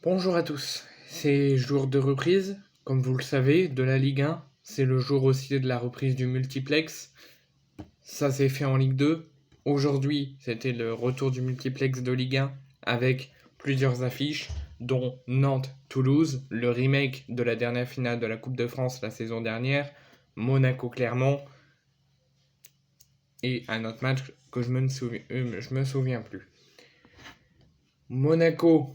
Bonjour à tous, c'est jour de reprise, comme vous le savez, de la Ligue 1. C'est le jour aussi de la reprise du multiplex. Ça s'est fait en Ligue 2. Aujourd'hui, c'était le retour du multiplex de Ligue 1 avec plusieurs affiches, dont Nantes-Toulouse, le remake de la dernière finale de la Coupe de France la saison dernière, Monaco-Clermont, et un autre match que je me souviens plus. Monaco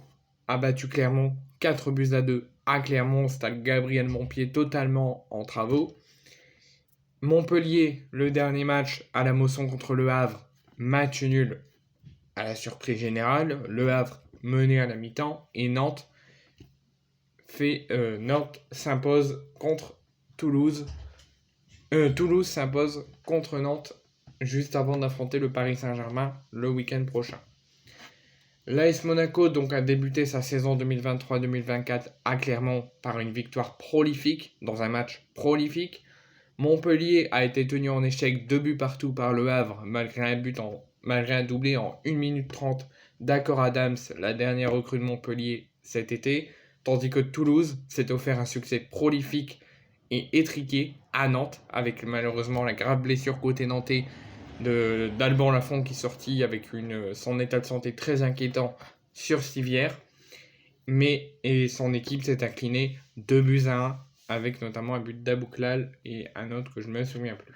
a battu Clermont 4-2 à Clermont, stade Gabriel Montpied totalement en travaux. Montpellier, le dernier match à la Mosson contre le Havre, match nul à la surprise générale. Le Havre mené à la mi-temps et Nantes s'impose contre Toulouse. Toulouse s'impose contre Nantes juste avant d'affronter le Paris Saint-Germain le week-end prochain. L'AS Monaco donc a débuté sa saison 2023-2024 à Clermont par une victoire prolifique dans un match prolifique. Montpellier a été tenu en échec 2 buts partout par le Havre malgré un doublé en 1 minute 30 d'Akor Adams, la dernière recrue de Montpellier cet été, tandis que Toulouse s'est offert un succès prolifique et étriqué à Nantes avec malheureusement la grave blessure côté nantais d'Alban Lafont qui est sorti avec son état de santé très inquiétant sur civière. Et son équipe s'est inclinée 2-1 avec notamment un but d'Abouklal et un autre que je ne me souviens plus.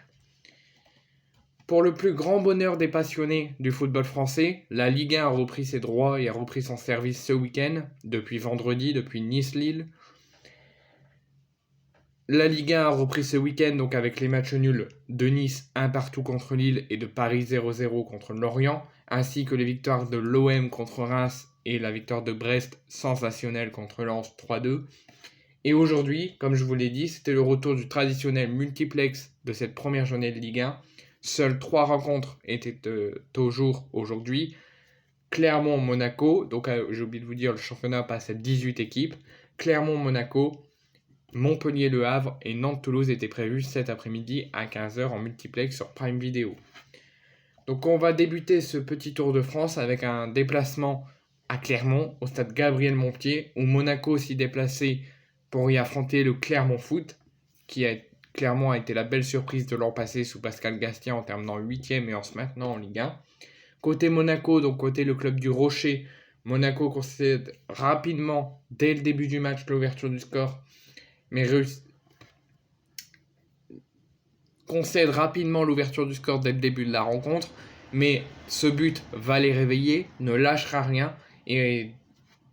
Pour le plus grand bonheur des passionnés du football français, la Ligue 1 a repris ses droits et a repris son service ce week-end, depuis vendredi, depuis Nice-Lille. La Ligue 1 a repris ce week-end donc avec les matchs nuls de Nice 1 partout contre Lille et de Paris 0-0 contre Lorient, ainsi que les victoires de l'OM contre Reims et la victoire de Brest sensationnelle contre Lens 3-2. Et aujourd'hui, comme je vous l'ai dit, c'était le retour du traditionnel multiplex de cette première journée de Ligue 1. Seules 3 rencontres étaient au jour aujourd'hui. Clermont-Monaco, donc j'ai oublié de vous dire, le championnat passe à 18 équipes. Clermont-Monaco, Montpellier-Le Havre et Nantes-Toulouse étaient prévus cet après-midi à 15h en multiplex sur Prime Video. Donc on va débuter ce petit tour de France avec un déplacement à Clermont, au stade Gabriel Montpied, où Monaco s'y déplaçait pour y affronter le Clermont Foot, Clermont a été la belle surprise de l'an passé sous Pascal Gastien en terminant 8ème et en se maintenant en Ligue 1. Côté Monaco, donc côté le club du Rocher, Monaco concède rapidement, dès le début du match, l'ouverture du score, mais concède rapidement l'ouverture du score dès le début de la rencontre, mais ce but va les réveiller, ne lâchera rien, et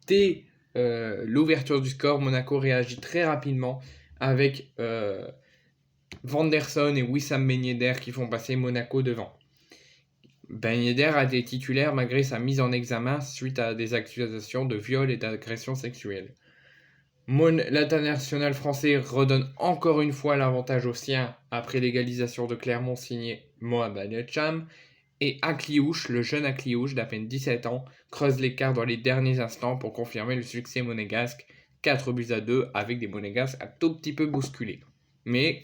dès l'ouverture du score, Monaco réagit très rapidement avec Vanderson et Wissam Ben Yedder qui font passer Monaco devant. Ben Yedder a été titulaire malgré sa mise en examen suite à des accusations de viol et d'agression sexuelle. L'international français redonne encore une fois l'avantage aux siens après l'égalisation de Clermont signé Mohamed Cham. Et Akliouche, le jeune Akliouche d'à peine 17 ans, creuse l'écart dans les derniers instants pour confirmer le succès monégasque, 4-2 avec des monégasques un tout petit peu bousculés. Mais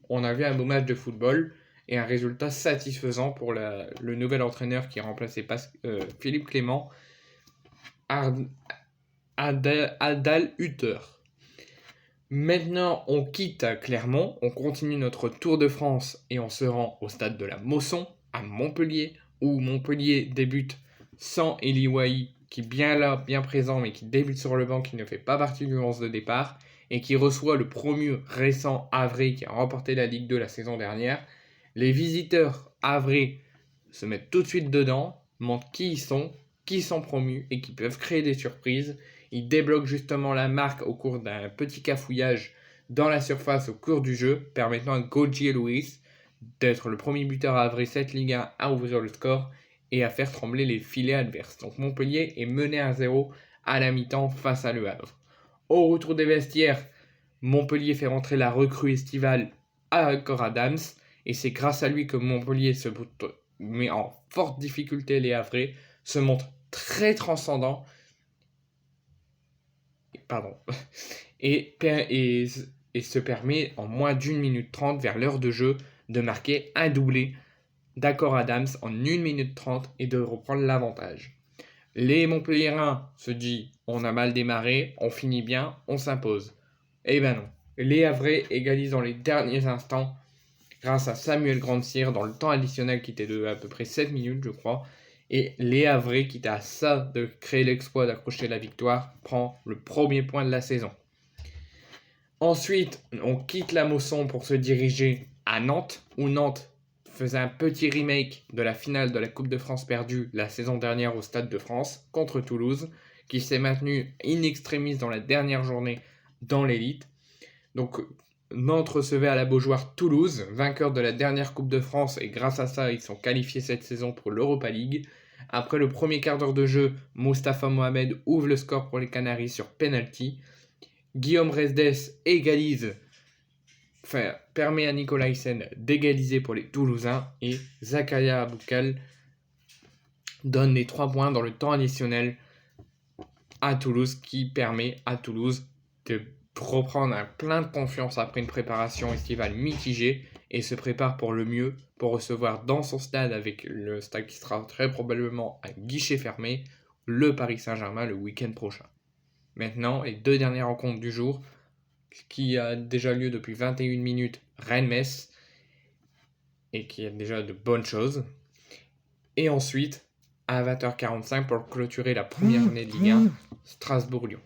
on a vu un beau match de football et un résultat satisfaisant pour le nouvel entraîneur qui a remplacé Philippe Clément, Adal Hutter. Maintenant, on quitte Clermont, on continue notre tour de France et on se rend au stade de la Mosson, à Montpellier, où Montpellier débute sans Eli Wahi, qui est bien là, bien présent, mais qui débute sur le banc, qui ne fait pas partie du 11 de départ, et qui reçoit le promu récent Havre, qui a remporté la Ligue 2 la saison dernière. Les visiteurs havrais se mettent tout de suite dedans, montrent qui sont promus, et qui peuvent créer des surprises. Ils débloquent justement la marque au cours d'un petit cafouillage dans la surface au cours du jeu, permettant à Gauthier Louis d'être le premier buteur à havrer cette Ligue 1 à ouvrir le score et à faire trembler les filets adverses. Donc Montpellier est mené 1-0 à la mi-temps face à Le Havre. Au retour des vestiaires, Montpellier fait rentrer la recrue estivale Akor Adams, et c'est grâce à lui que Montpellier se met en forte difficulté. Les Havrais se montrent très transcendants et se permet en moins d'1 minute 30 vers l'heure de jeu de marquer un doublé d'Akor Adams en 1 minute 30 et de reprendre l'avantage. Les Montpelliérains se disent on a mal démarré, on finit bien, on s'impose. Eh ben non. Les Havrais égalisent dans les derniers instants grâce à Samuel Grandsir dans le temps additionnel qui était de à peu près 7 minutes, je crois. Et les Havrais, qui était à ça de créer l'exploit d'accrocher la victoire, prend le premier point de la saison. Ensuite, on quitte la Mosson pour se diriger à Nantes, où Nantes faisait un petit remake de la finale de la Coupe de France perdue la saison dernière au Stade de France contre Toulouse, qui s'est maintenu in extremis dans la dernière journée dans l'élite. Donc Nantes recevait à la Beaujoire Toulouse, vainqueur de la dernière Coupe de France, et grâce à ça, ils sont qualifiés cette saison pour l'Europa League. Après le premier quart d'heure de jeu, Mostafa Mohamed ouvre le score pour les Canaries sur penalty. Guillaume Resdes permet à Nicolaïsen d'égaliser pour les Toulousains, et Zakaria Aboukal donne les 3 points dans le temps additionnel à Toulouse, qui permet à Toulouse de reprendre un plein de confiance après une préparation estivale mitigée et se prépare pour le mieux pour recevoir dans son stade, avec le stade qui sera très probablement à guichet fermé, le Paris Saint-Germain le week-end prochain. Maintenant, les 2 dernières rencontres du jour, qui a déjà lieu depuis 21 minutes, Rennes-Metz, et qui a déjà de bonnes choses. Et ensuite, à 20h45, pour clôturer la première journée de Ligue 1, Strasbourg-Lyon.